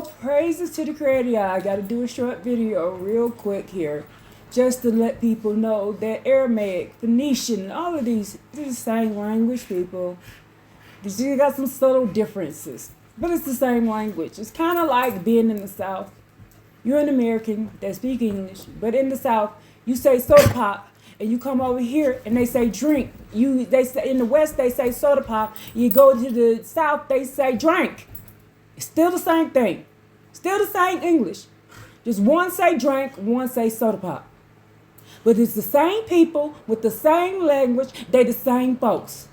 All praises to the Creator. I got to do a short video real quick here, just to let people know that Aramaic, Phoenician, all of these, they're the same language, people. You got some subtle differences, but it's the same language. It's kind of like being in the South. You're an American that speak English, but in the South, you say soda pop, and you come over here and they say drink. They say in the West they say soda pop. You go to the South, they say drink. It's still the same thing. Still the same English. Just one say drink, one say soda pop. But it's the same people with the same language. They the same folks.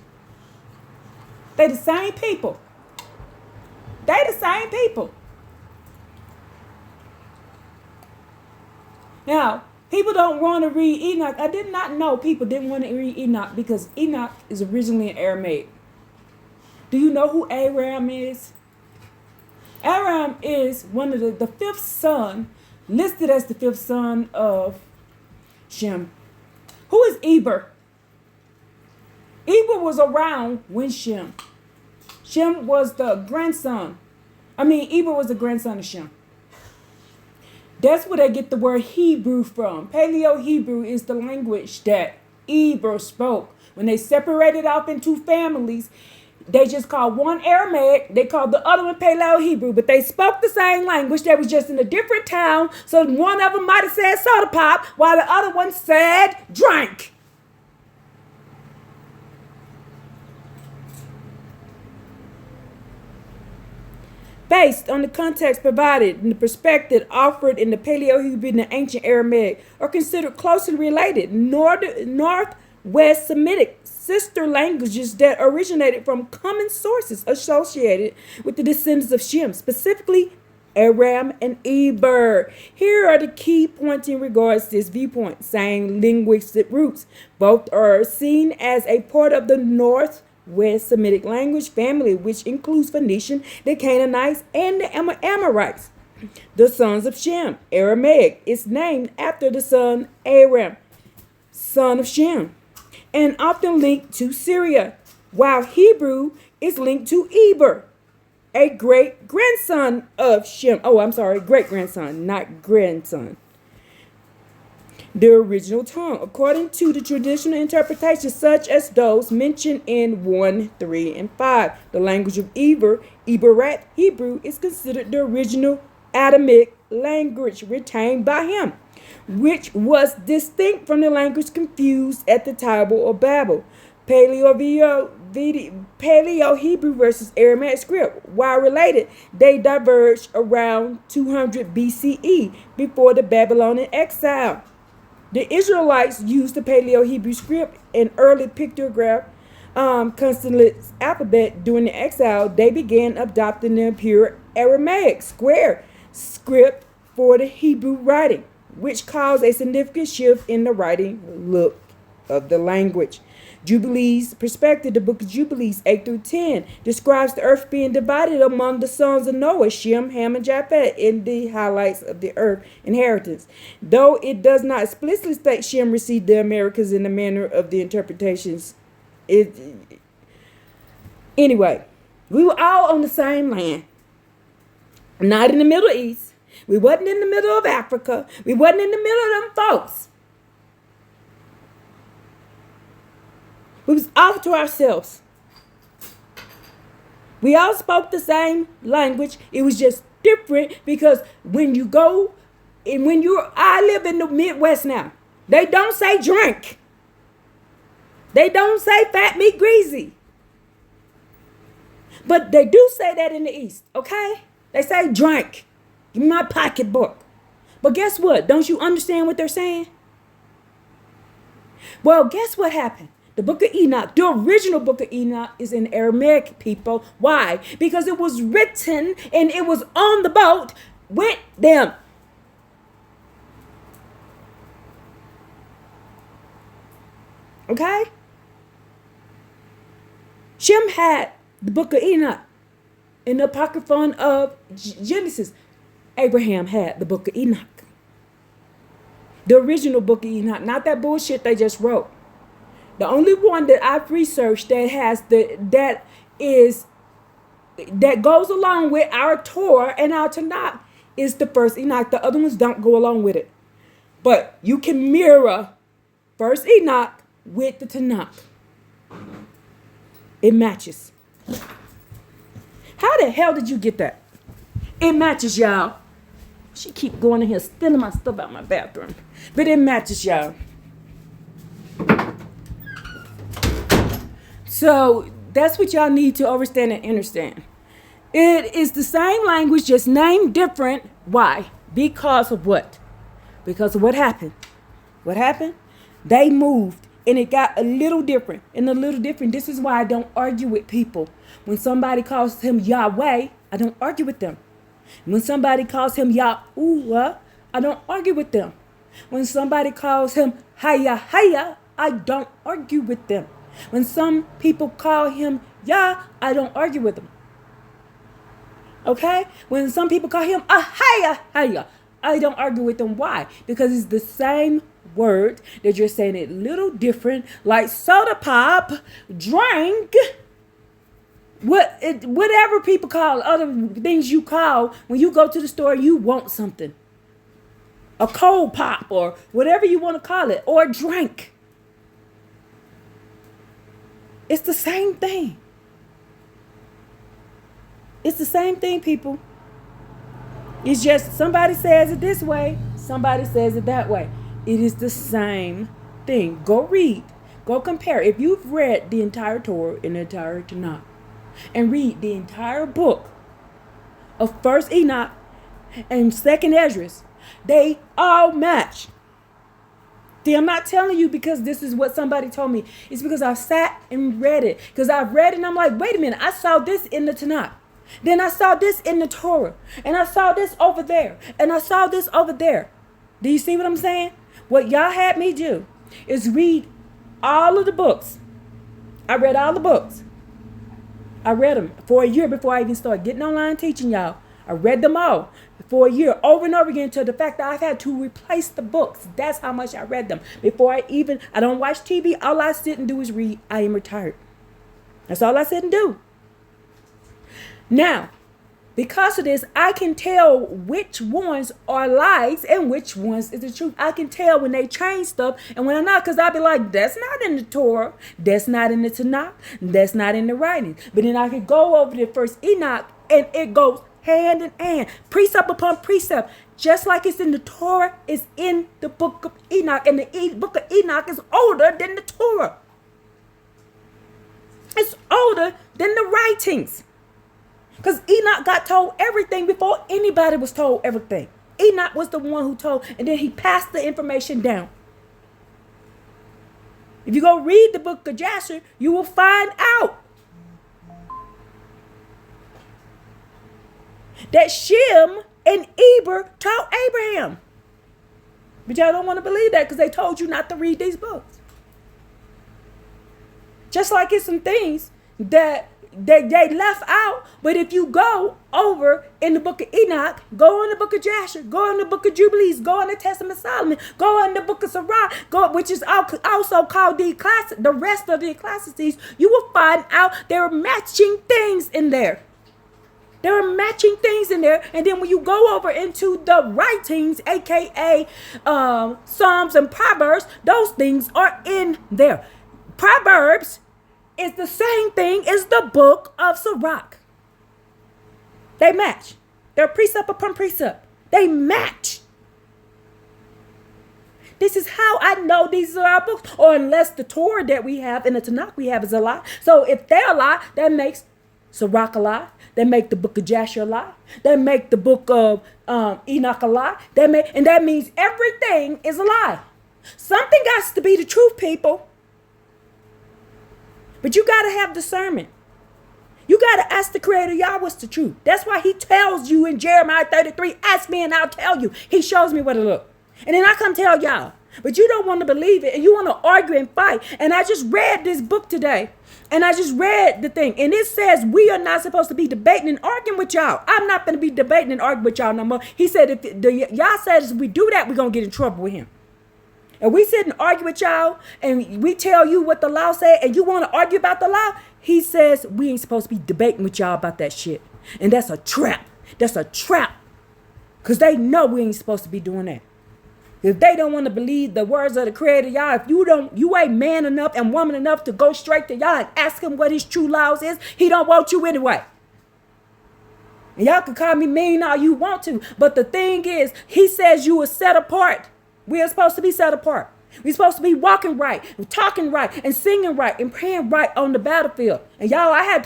They the same people. They the same people. Now, people don't want to read Enoch. I did not know people didn't want to read Enoch because Enoch is originally in Aramaic. Do you know who Aram is? Aram is one of the fifth son, listed as the fifth son of Shem. Who is Eber? Eber was around when Shem. Shem was the grandson. Eber was the grandson of Shem. That's where they get the word Hebrew from. Paleo-Hebrew is the language that Eber spoke. When they separated off into families, they just called one Aramaic. They called the other one Paleo-Hebrew. But they spoke the same language. They was just in a different town. So one of them might have said soda pop, while the other one said drink. Based on the context provided and the perspective offered in the Paleo-Hebrew and the ancient Aramaic, are considered closely related Northwest Semitic sister languages that originated from common sources associated with the descendants of Shem, specifically Aram and Eber. Here are the key points in regards to this viewpoint. Same linguistic roots. Both are seen as a part of the Northwest Semitic language family, which includes Phoenician, the Canaanites, and the Amorites. The sons of Shem, Aramaic, is named after the son Aram, son of Shem, and often linked to Syria, while Hebrew is linked to Eber, a great-grandson of Shem. Great-grandson, not grandson. The original tongue, according to the traditional interpretations such as those mentioned in 1, 3, and 5. The language of Eberat Hebrew, is considered the original Adamic language retained by him, which was distinct from the language confused at the Tower of Babel. Paleo-Hebrew versus Aramaic script. While related, they diverged around 200 BCE before the Babylonian exile. The Israelites used the Paleo-Hebrew script and early pictograph consonant alphabet during the exile. They began adopting the pure Aramaic square script for the Hebrew writing, which caused a significant shift in the writing look of the language. Jubilees perspective. The book of Jubilees 8 through 10 describes the earth being divided among the sons of Noah, Shem, Ham, and Japheth, in the highlights of the earth inheritance. Though it does not explicitly state Shem received the Americas in the manner of the interpretations. Anyway, we were all on the same land. Not in the Middle East. We wasn't in the middle of Africa. We wasn't in the middle of them folks. We was off to ourselves. We all spoke the same language. It was just different because when you go and I live in the Midwest now. They don't say drink. They don't say fat meat greasy. But they do say that in the East, okay? They say drink. Give me my pocketbook. But guess what? Don't you understand what they're saying? Well, guess what happened? The book of Enoch, the original book of Enoch, is in Aramaic, people. Why? Because it was written and it was on the boat with them. Okay? Shem had the book of Enoch in the Apocryphon of Genesis. Abraham had the book of Enoch. The original book of Enoch, not that bullshit they just wrote. The only one that I've researched that is that goes along with our Torah and our Tanakh is the first Enoch. The other ones don't go along with it. But you can mirror first Enoch with the Tanakh. It matches. How the hell did you get that? It matches, y'all. She keep going in here stealing my stuff out my bathroom. But it matches, y'all. So that's what y'all need to understand and understand. It is the same language, just named different. Why? Because of what? Because of what happened. What happened? They moved and it got a little different. And a little different. This is why I don't argue with people. When somebody calls him Yahweh, I don't argue with them. When somebody calls him Yahuwah, I don't argue with them. When somebody calls him Haya, I don't argue with them. When some people call him Yah, I don't argue with them. Okay? When some people call him Haya, I don't argue with them. Why? Because it's the same word. They're just saying it a little different. Like soda pop, drink, whatever people call, other things you call when you go to the store, you want something. A cold pop or whatever you want to call it, or drink. It's the same thing. It's the same thing, people. It's just somebody says it this way, somebody says it that way. It is the same thing. Go read. Go compare. If you've read the entire Torah and the entire Tanakh, and read the entire book of First Enoch and Second Esdras, they all match. See, I'm not telling you because this is what somebody told me. It's because I sat and read it. Because I've read it and I'm like, wait a minute, I saw this in the Tanakh. Then I saw this in the Torah. And I saw this over there. And I saw this over there. Do you see what I'm saying? What y'all had me do is read all of the books. I read all the books. I read them for a year before I even started getting online teaching y'all. I read them all for a year over and over again to the fact that I've had to replace the books. That's how much I read them. Before I don't watch TV. All I sit and do is read. I am retired. That's all I sit and do. Now, because of this, I can tell which ones are lies and which ones is the truth. I can tell when they change stuff and when I'm not, because I'll be like, that's not in the Torah. That's not in the Tanakh. That's not in the writings. But then I could go over to First Enoch and it goes hand in hand, precept upon precept. Just like it's in the Torah, it's in the book of Enoch. And the book of Enoch is older than the Torah. It's older than the writings. Because Enoch got told everything before anybody was told everything. Enoch was the one who told, and then he passed the information down. If you go read the book of Jasher, you will find out that Shem and Eber taught Abraham. But y'all don't want to believe that because they told you not to read these books. Just like it's some things that they left out, but if you go over in the book of Enoch, go in the book of Jasher, go in the book of Jubilees, go in the Testament of Solomon, go in the book of Sirach, which is also called the rest of the Ecclesiastes, you will find out there are matching things in there. There are matching things in there. And then when you go over into the writings, aka Psalms and Proverbs, those things are in there. Proverbs is the same thing as the book of Sirach. They match. They're precept upon precept. They match. This is how I know these are our books. Or unless the Torah that we have and the Tanakh we have is a lie. So if they're a lie, that makes Sirach a lie. That make the book of Jasher a lie. That make the book of Enoch a lie. And that means everything is a lie. Something has to be the truth, people. But you got to have discernment. You got to ask the Creator, Yah, what's the truth? That's why he tells you in Jeremiah 33, ask me and I'll tell you. He shows me what to look. And then I come tell y'all. But you don't want to believe it and you want to argue and fight. And I just read this book today. And I just read the thing. And it says we are not supposed to be debating and arguing with y'all. I'm not going to be debating and arguing with y'all no more. He said, Yah says if we do that, we're going to get in trouble with him. And we sit and argue with y'all and we tell you what the law said and you want to argue about the law, He says we ain't supposed to be debating with y'all about that shit. And that's a trap. That's a trap. Because they know we ain't supposed to be doing that. If they don't want to believe the words of the Creator, y'all, if you ain't man enough and woman enough to go straight to y'all and ask him what his true laws is, he don't want you anyway. And y'all can call me mean all you want to, but the thing is, he says you are set apart. We are supposed to be set apart. We're supposed to be walking right, and talking right, and singing right, and praying right on the battlefield. And y'all, I had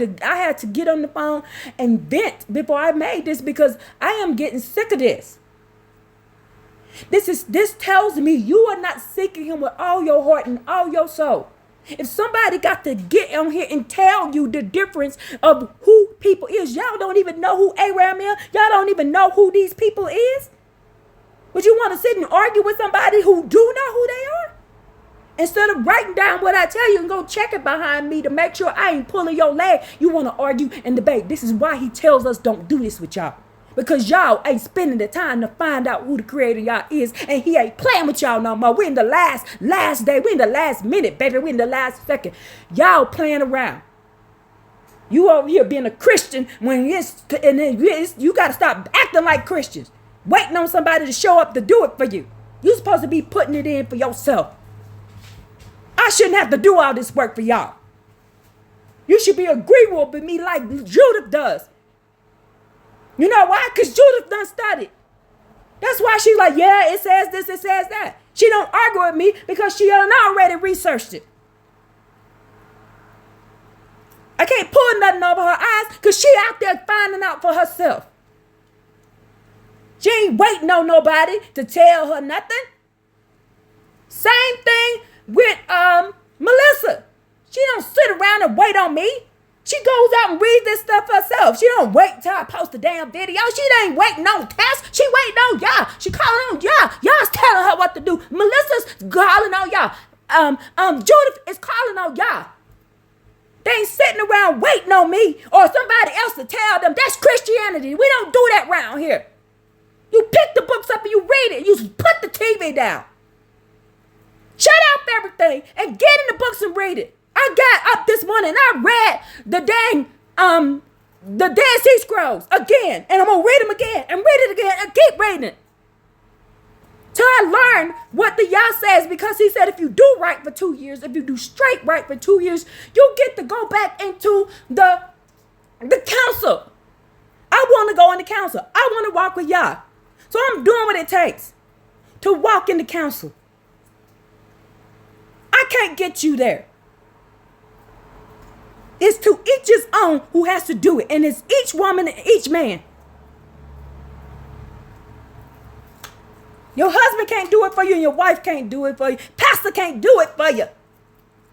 to get on the phone and vent before I made this because I am getting sick of this. This tells me you are not seeking him with all your heart and all your soul. If somebody got to get on here and tell you the difference of who people is, y'all don't even know who Aram is. Y'all don't even know who these people is. Would you want to sit and argue with somebody who do know who they are? Instead of writing down what I tell you and go check it behind me to make sure I ain't pulling your leg, you want to argue and debate. This is why he tells us don't do this with y'all. Because y'all ain't spending the time to find out who the Creator y'all is. And he ain't playing with y'all no more. We're in the last day. We're in the last minute, baby. We're in the last second. Y'all playing around. You over here being a Christian when you got to stop acting like Christians. Waiting on somebody to show up to do it for you. You're supposed to be putting it in for yourself. I shouldn't have to do all this work for y'all. You should be agreeable with me like Judith does. You know why? Because Judith done studied. That's why she's like, yeah, it says this, it says that. She don't argue with me because she done already researched it. I can't pull nothing over her eyes because she out there finding out for herself. She ain't waiting on nobody to tell her nothing. Same thing with Melissa. She don't sit around and wait on me. She goes out and reads this stuff herself. She don't wait till I post a damn video. She ain't waiting on tests. She waiting on y'all. She calling on y'all. Y'all's telling her what to do. Melissa's calling on y'all. Judith is calling on y'all. They ain't sitting around waiting on me or somebody else to tell them that's Christianity. We don't do that around here. You pick the books up and you read it. You put the TV down. Shut off everything and get in the books and read it. I got up this morning and I read the Dead Sea Scrolls again. And I'm going to read them again and read it again and keep reading it. Till I learn what the Yah says, because he said if you do right for 2 years, if you do straight right for 2 years, you get to go back into the council. I want to go in the council. I want to walk with Yah. So I'm doing what it takes to walk in the council. I can't get you there. It's to each his own who has to do it. And it's each woman and each man. Your husband can't do it for you and your wife can't do it for you. Pastor can't do it for you.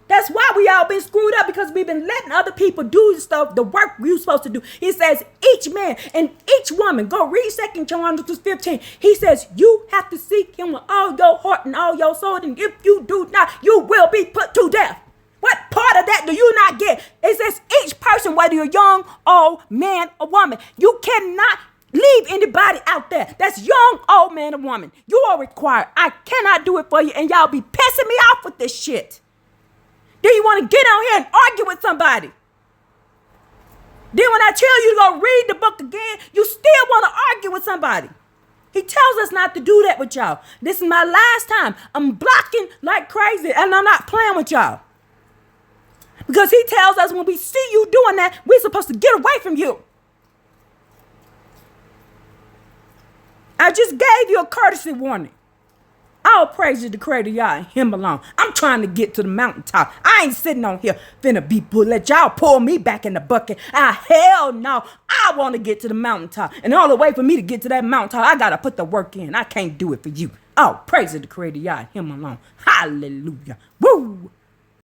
That's why we all been screwed up, because we've been letting other people do stuff, the work we're supposed to do. He says each man and each woman, go read 2 Chronicles 15. He says you have to seek him with all your heart and all your soul. And if you do not, you will be put to death. What part of that do you not get? It says each person, whether you're young, old, man, or woman, you cannot leave anybody out there. That's young, old man, or woman. You are required. I cannot do it for you, and y'all be pissing me off with this shit. Then you want to get on here and argue with somebody. Then when I tell you to go read the book again, you still want to argue with somebody. He tells us not to do that with y'all. This is my last time. I'm blocking like crazy, and I'm not playing with y'all. Because he tells us when we see you doing that, we're supposed to get away from you. I just gave you a courtesy warning. All praise to the Creator, y'all, and him alone. I'm trying to get to the mountaintop. I ain't sitting on here finna be let y'all pull me back in the bucket. Hell no. I want to get to the mountaintop. And all the way for me to get to that mountaintop, I got to put the work in. I can't do it for you. Oh, praise to the Creator, y'all, and him alone. Hallelujah. Woo.